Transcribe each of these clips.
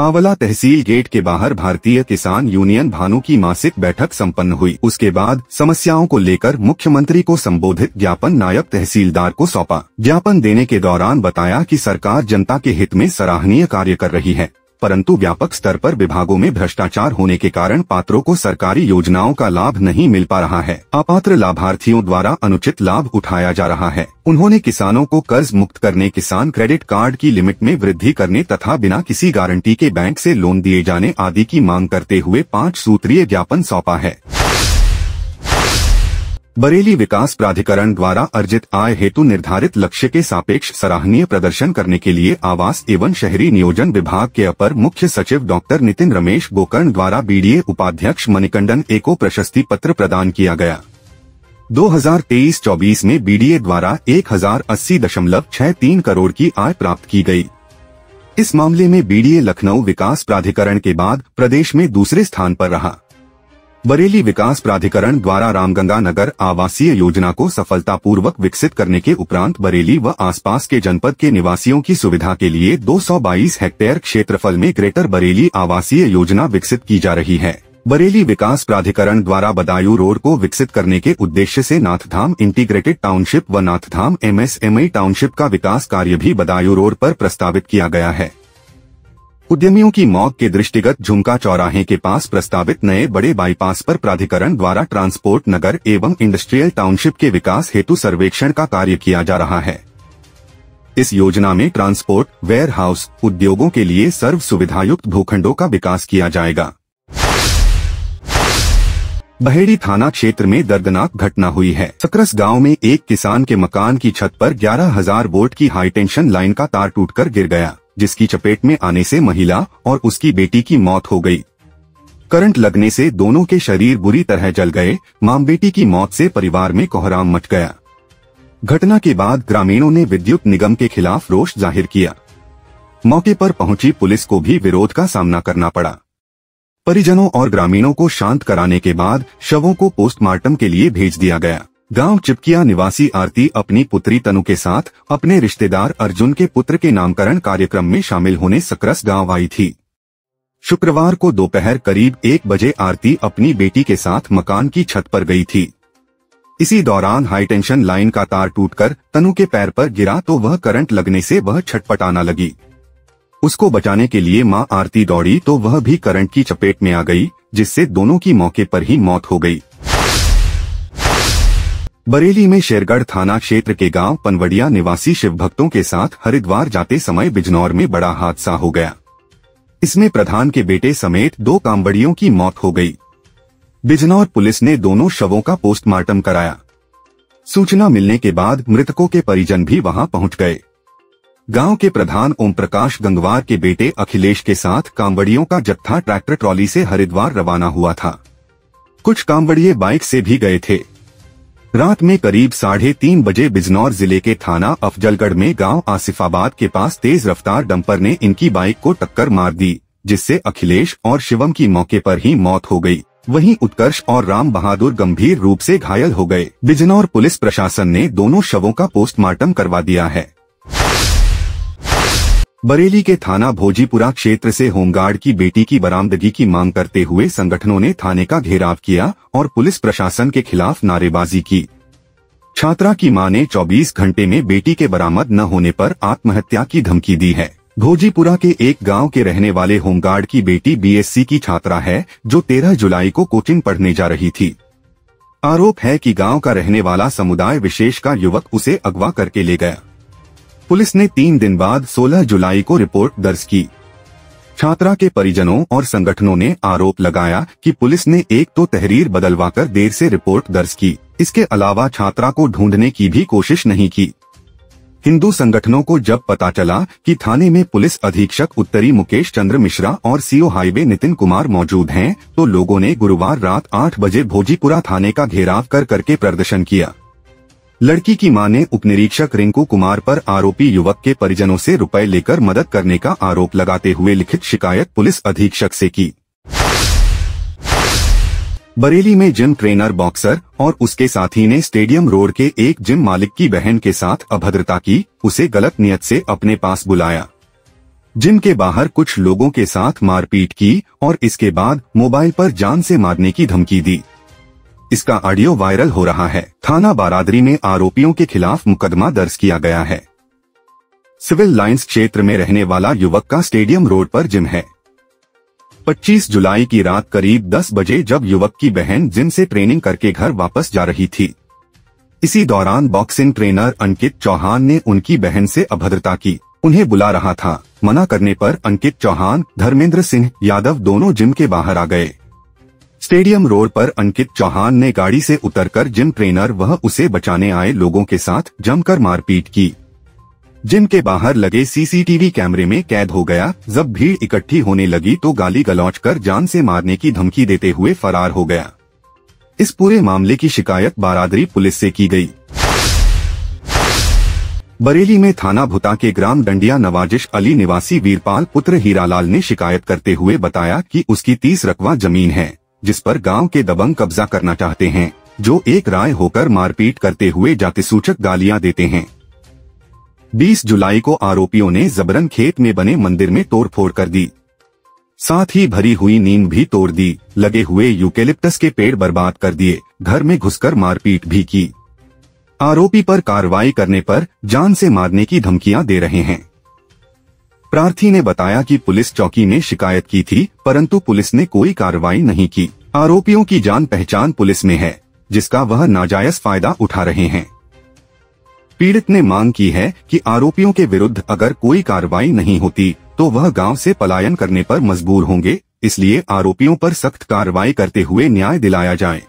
आंवला तहसील गेट के बाहर भारतीय किसान यूनियन भानु की मासिक बैठक संपन्न हुई। उसके बाद समस्याओं को लेकर मुख्यमंत्री को संबोधित ज्ञापन नायब तहसीलदार को सौंपा। ज्ञापन देने के दौरान बताया कि सरकार जनता के हित में सराहनीय कार्य कर रही है, परंतु व्यापक स्तर पर विभागों में भ्रष्टाचार होने के कारण पात्रों को सरकारी योजनाओं का लाभ नहीं मिल पा रहा है। अपात्र लाभार्थियों द्वारा अनुचित लाभ उठाया जा रहा है। उन्होंने किसानों को कर्ज मुक्त करने, किसान क्रेडिट कार्ड की लिमिट में वृद्धि करने तथा बिना किसी गारंटी के बैंक से लोन दिए जाने आदि की मांग करते हुए 5 सूत्रीय ज्ञापन सौंपा है। बरेली विकास प्राधिकरण द्वारा अर्जित आय हेतु निर्धारित लक्ष्य के सापेक्ष सराहनीय प्रदर्शन करने के लिए आवास एवं शहरी नियोजन विभाग के अपर मुख्य सचिव डॉक्टर नितिन रमेश गोकर्ण द्वारा बीडीए उपाध्यक्ष मणिकंदन ए को प्रशस्ति पत्र प्रदान किया गया। 2023-24 में बीडीए द्वारा 1080.63 करोड़ की आय प्राप्त की गई। इस मामले में बीडीए लखनऊ विकास प्राधिकरण के बाद प्रदेश में दूसरे स्थान पर रहा। बरेली विकास प्राधिकरण द्वारा रामगंगा नगर आवासीय योजना को सफलतापूर्वक विकसित करने के उपरांत बरेली व आसपास के जनपद के निवासियों की सुविधा के लिए 222 हेक्टेयर क्षेत्रफल में ग्रेटर बरेली आवासीय योजना विकसित की जा रही है। बरेली विकास प्राधिकरण द्वारा बदायूं रोड को विकसित करने के उद्देश्य से नाथधाम इंटीग्रेटेड टाउनशिप व नाथधाम एमएसएमई टाउनशिप का विकास कार्य भी बदायूं रोड पर प्रस्तावित किया गया है। उद्यमियों की मौत के दृष्टिगत झुमका चौराहे के पास प्रस्तावित नए बड़े बाईपास पर प्राधिकरण द्वारा ट्रांसपोर्ट नगर एवं इंडस्ट्रियल टाउनशिप के विकास हेतु सर्वेक्षण का कार्य किया जा रहा है। इस योजना में ट्रांसपोर्ट, वेयर हाउस, उद्योगों के लिए सर्व सुविधायुक्त भूखंडों का विकास किया जाएगा। बहेड़ी थाना क्षेत्र में दर्दनाक घटना हुई है। सकरस गांव में एक किसान के मकान की छत पर 11,000 वोल्ट की हाई टेंशन लाइन का तार टूटकर गिर गया, जिसकी चपेट में आने से महिला और उसकी बेटी की मौत हो गई। करंट लगने से दोनों के शरीर बुरी तरह जल गए। मां बेटी की मौत से परिवार में कोहराम मच गया। घटना के बाद ग्रामीणों ने विद्युत निगम के खिलाफ रोष जाहिर किया। मौके पर पहुंची पुलिस को भी विरोध का सामना करना पड़ा। परिजनों और ग्रामीणों को शांत कराने के बाद शवों को पोस्टमार्टम के लिए भेज दिया गया। गांव चिपकिया निवासी आरती अपनी पुत्री तनु के साथ अपने रिश्तेदार अर्जुन के पुत्र के नामकरण कार्यक्रम में शामिल होने सकरस गांव आई थी। शुक्रवार को दोपहर करीब 1 बजे आरती अपनी बेटी के साथ मकान की छत पर गई थी। इसी दौरान हाईटेंशन लाइन का तार टूटकर तनु के पैर पर गिरा तो वह करंट लगने से वह छटपटाना लगी। उसको बचाने के लिए मां आरती दौड़ी तो वह भी करंट की चपेट में आ गई, जिससे दोनों की मौके पर ही मौत हो गई। बरेली में शेरगढ़ थाना क्षेत्र के गांव पनवड़िया निवासी शिव भक्तों के साथ हरिद्वार जाते समय बिजनौर में बड़ा हादसा हो गया। इसमें प्रधान के बेटे समेत 2 कांवड़ियों की मौत हो गई। बिजनौर पुलिस ने दोनों शवों का पोस्टमार्टम कराया। सूचना मिलने के बाद मृतकों के परिजन भी वहां पहुंच गए। गांव के प्रधान ओम प्रकाश गंगवार के बेटे अखिलेश के साथ कांवड़ियों का जत्था ट्रैक्टर ट्रॉली से हरिद्वार रवाना हुआ था। कुछ कांवड़िये बाइक से भी गए थे। रात में करीब 3:30 बजे बिजनौर जिले के थाना अफजलगढ़ में गांव आसिफाबाद के पास तेज रफ्तार डंपर ने इनकी बाइक को टक्कर मार दी, जिससे अखिलेश और शिवम की मौके पर ही मौत हो गई। वहीं उत्कर्ष और राम बहादुर गंभीर रूप से घायल हो गए। बिजनौर पुलिस प्रशासन ने दोनों शवों का पोस्टमार्टम करवा दिया है। बरेली के थाना भोजीपुरा क्षेत्र से होमगार्ड की बेटी की बरामदगी की मांग करते हुए संगठनों ने थाने का घेराव किया और पुलिस प्रशासन के खिलाफ नारेबाजी की। छात्रा की मां ने 24 घंटे में बेटी के बरामद न होने पर आत्महत्या की धमकी दी है। भोजीपुरा के एक गांव के रहने वाले होमगार्ड की बेटी बीएससी की छात्रा है, जो 13 जुलाई को कोचिंग पढ़ने जा रही थी। आरोप है कि गांव का रहने वाला समुदाय विशेष का युवक उसे अगवा करके ले गया। पुलिस ने 3 दिन बाद 16 जुलाई को रिपोर्ट दर्ज की। छात्रा के परिजनों और संगठनों ने आरोप लगाया कि पुलिस ने एक तो तहरीर बदलवाकर देर से रिपोर्ट दर्ज की, इसके अलावा छात्रा को ढूंढने की भी कोशिश नहीं की। हिंदू संगठनों को जब पता चला कि थाने में पुलिस अधीक्षक उत्तरी मुकेश चंद्र मिश्रा और सीओ हाईवे नितिन कुमार मौजूद हैं, तो लोगों ने गुरुवार रात 8 बजे भोजीपुरा थाने का घेराव करके प्रदर्शन किया। लड़की की मां ने उपनिरीक्षक रिंकू कुमार पर आरोपी युवक के परिजनों से रुपए लेकर मदद करने का आरोप लगाते हुए लिखित शिकायत पुलिस अधीक्षक से की। बरेली में जिम ट्रेनर बॉक्सर और उसके साथी ने स्टेडियम रोड के एक जिम मालिक की बहन के साथ अभद्रता की, उसे गलत नियत से अपने पास बुलाया। जिम के बाहर कुछ लोगों के साथ मारपीट की और इसके बाद मोबाइल पर जान से मारने की धमकी दी। इसका ऑडियो वायरल हो रहा है। थाना बारादरी में आरोपियों के खिलाफ मुकदमा दर्ज किया गया है। सिविल लाइंस क्षेत्र में रहने वाला युवक का स्टेडियम रोड पर जिम है। 25 जुलाई की रात करीब 10 बजे जब युवक की बहन जिम से ट्रेनिंग करके घर वापस जा रही थी, इसी दौरान बॉक्सिंग ट्रेनर अंकित चौहान ने उनकी बहन से अभद्रता की। उन्हें बुला रहा था। मना करने पर अंकित चौहान, धर्मेंद्र सिंह यादव दोनों जिम के बाहर आ गए। स्टेडियम रोड पर अंकित चौहान ने गाड़ी से उतरकर जिम ट्रेनर वह उसे बचाने आए लोगों के साथ जमकर मारपीट की। जिम के बाहर लगे सीसीटीवी कैमरे में कैद हो गया। जब भीड़ इकट्ठी होने लगी तो गाली गलौज कर जान से मारने की धमकी देते हुए फरार हो गया। इस पूरे मामले की शिकायत बारादरी पुलिस से की गई। बरेली में थाना भुता के ग्राम डंडिया नवाजिश अली निवासी वीरपाल पुत्र हीरालाल ने शिकायत करते हुए बताया कि उसकी 30 रकवा जमीन है, जिस पर गांव के दबंग कब्जा करना चाहते हैं, जो एक राय होकर मारपीट करते हुए जातिसूचक गालियां देते हैं। 20 जुलाई को आरोपियों ने जबरन खेत में बने मंदिर में तोड़फोड़ कर दी। साथ ही भरी हुई नींद भी तोड़ दी। लगे हुए यूकेलिप्टस के पेड़ बर्बाद कर दिए। घर में घुसकर मारपीट भी की। आरोपी पर कार्रवाई करने पर जान से मारने की धमकियां दे रहे हैं। प्रार्थी ने बताया कि पुलिस चौकी में शिकायत की थी, परंतु पुलिस ने कोई कार्रवाई नहीं की। आरोपियों की जान पहचान पुलिस में है, जिसका वह नाजायज फायदा उठा रहे हैं। पीड़ित ने मांग की है कि आरोपियों के विरुद्ध अगर कोई कार्रवाई नहीं होती तो वह गांव से पलायन करने पर मजबूर होंगे, इसलिए आरोपियों पर सख्त कार्रवाई करते हुए न्याय दिलाया जाए।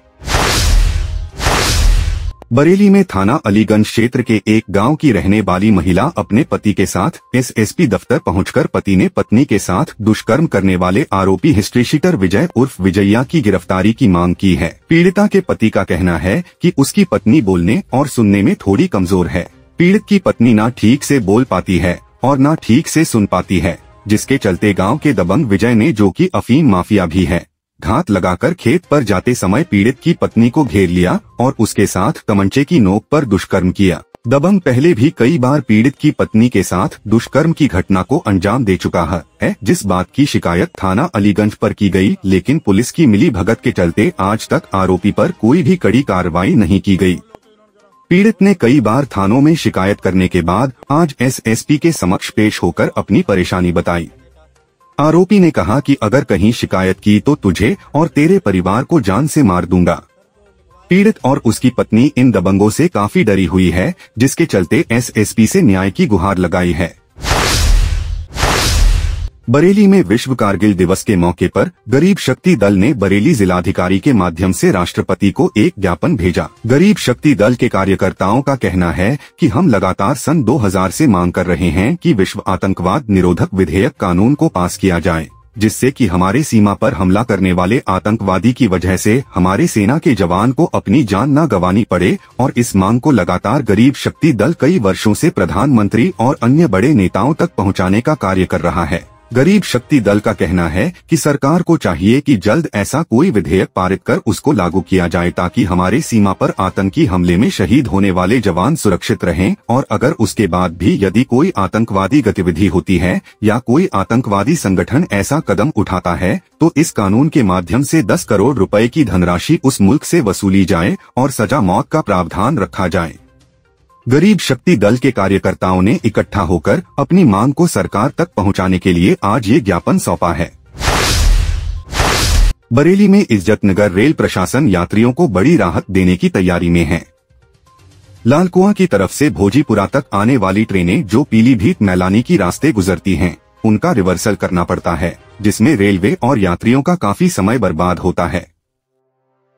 बरेली में थाना अलीगंज क्षेत्र के एक गांव की रहने वाली महिला अपने पति के साथ एसएसपी दफ्तर पहुंचकर पति ने पत्नी के साथ दुष्कर्म करने वाले आरोपी हिस्ट्रीशीटर विजय उर्फ विजया की गिरफ्तारी की मांग की है। पीड़िता के पति का कहना है कि उसकी पत्नी बोलने और सुनने में थोड़ी कमजोर है। पीड़ित की पत्नी ना ठीक से बोल पाती है और ना ठीक से सुन पाती है, जिसके चलते गाँव के दबंग विजय ने, जो कि अफीम माफिया भी है, घात लगाकर खेत पर जाते समय पीड़ित की पत्नी को घेर लिया और उसके साथ तमंचे की नोक पर दुष्कर्म किया। दबंग पहले भी कई बार पीड़ित की पत्नी के साथ दुष्कर्म की घटना को अंजाम दे चुका है, जिस बात की शिकायत थाना अलीगंज पर की गई, लेकिन पुलिस की मिलीभगत के चलते आज तक आरोपी पर कोई भी कड़ी कार्रवाई नहीं की गई। पीड़ित ने कई बार थानों में शिकायत करने के बाद आज एसएसपी के समक्ष पेश होकर अपनी परेशानी बताई। आरोपी ने कहा कि अगर कहीं शिकायत की तो तुझे और तेरे परिवार को जान से मार दूंगा। पीड़ित और उसकी पत्नी इन दबंगों से काफी डरी हुई है, जिसके चलते एसएसपी से न्याय की गुहार लगाई है। बरेली में विश्व कारगिल दिवस के मौके पर गरीब शक्ति दल ने बरेली जिलाधिकारी के माध्यम से राष्ट्रपति को एक ज्ञापन भेजा। गरीब शक्ति दल के कार्यकर्ताओं का कहना है कि हम लगातार सन 2000 से मांग कर रहे हैं कि विश्व आतंकवाद निरोधक विधेयक कानून को पास किया जाए, जिससे कि हमारे सीमा पर हमला करने वाले आतंकवादी की वजह से हमारे सेना के जवान को अपनी जान न गंवानी पड़े। और इस मांग को लगातार गरीब शक्ति दल कई वर्षों से प्रधानमंत्री और अन्य बड़े नेताओं तक पहुंचाने का कार्य कर रहा है। गरीब शक्ति दल का कहना है कि सरकार को चाहिए कि जल्द ऐसा कोई विधेयक पारित कर उसको लागू किया जाए, ताकि हमारे सीमा पर आतंकी हमले में शहीद होने वाले जवान सुरक्षित रहें। और अगर उसके बाद भी यदि कोई आतंकवादी गतिविधि होती है या कोई आतंकवादी संगठन ऐसा कदम उठाता है तो इस कानून के माध्यम से 10 करोड़ रुपए की धनराशि उस मुल्क से वसूली जाए और सजा मौत का प्रावधान रखा जाए। गरीब शक्ति दल के कार्यकर्ताओं ने इकट्ठा होकर अपनी मांग को सरकार तक पहुंचाने के लिए आज ये ज्ञापन सौंपा है। बरेली में इज्जतनगर रेल प्रशासन यात्रियों को बड़ी राहत देने की तैयारी में है। लालकुआं की तरफ से भोजीपुरा तक आने वाली ट्रेनें जो पीलीभीत मैलानी की रास्ते गुजरती हैं, उनका रिवर्सल करना पड़ता है, जिसमें रेलवे और यात्रियों का काफी समय बर्बाद होता है।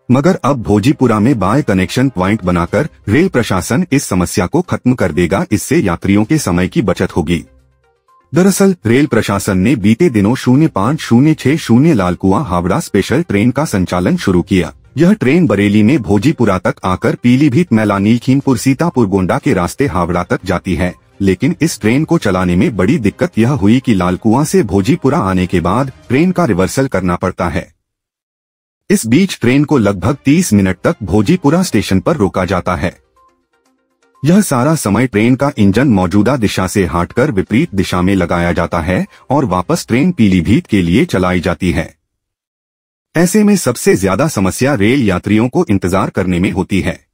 मगर अब भोजीपुरा में बाय कनेक्शन प्वाइंट बनाकर रेल प्रशासन इस समस्या को खत्म कर देगा। इससे यात्रियों के समय की बचत होगी। दरअसल रेल प्रशासन ने बीते दिनों 05:60 लालकुआं हावड़ा स्पेशल ट्रेन का संचालन शुरू किया। यह ट्रेन बरेली में भोजीपुरा तक आकर पीलीभीत मैलानी लखीमपुर सीतापुर गोंडा के रास्ते हावड़ा तक जाती है। लेकिन इस ट्रेन को चलाने में बड़ी दिक्कत यह हुई कि लालकुआं से भोजीपुरा आने के बाद ट्रेन का रिवर्सल करना पड़ता है। इस बीच ट्रेन को लगभग 30 मिनट तक भोजीपुरा स्टेशन पर रोका जाता है। यह सारा समय ट्रेन का इंजन मौजूदा दिशा से हटकर विपरीत दिशा में लगाया जाता है और वापस ट्रेन पीलीभीत के लिए चलाई जाती है। ऐसे में सबसे ज्यादा समस्या रेल यात्रियों को इंतजार करने में होती है।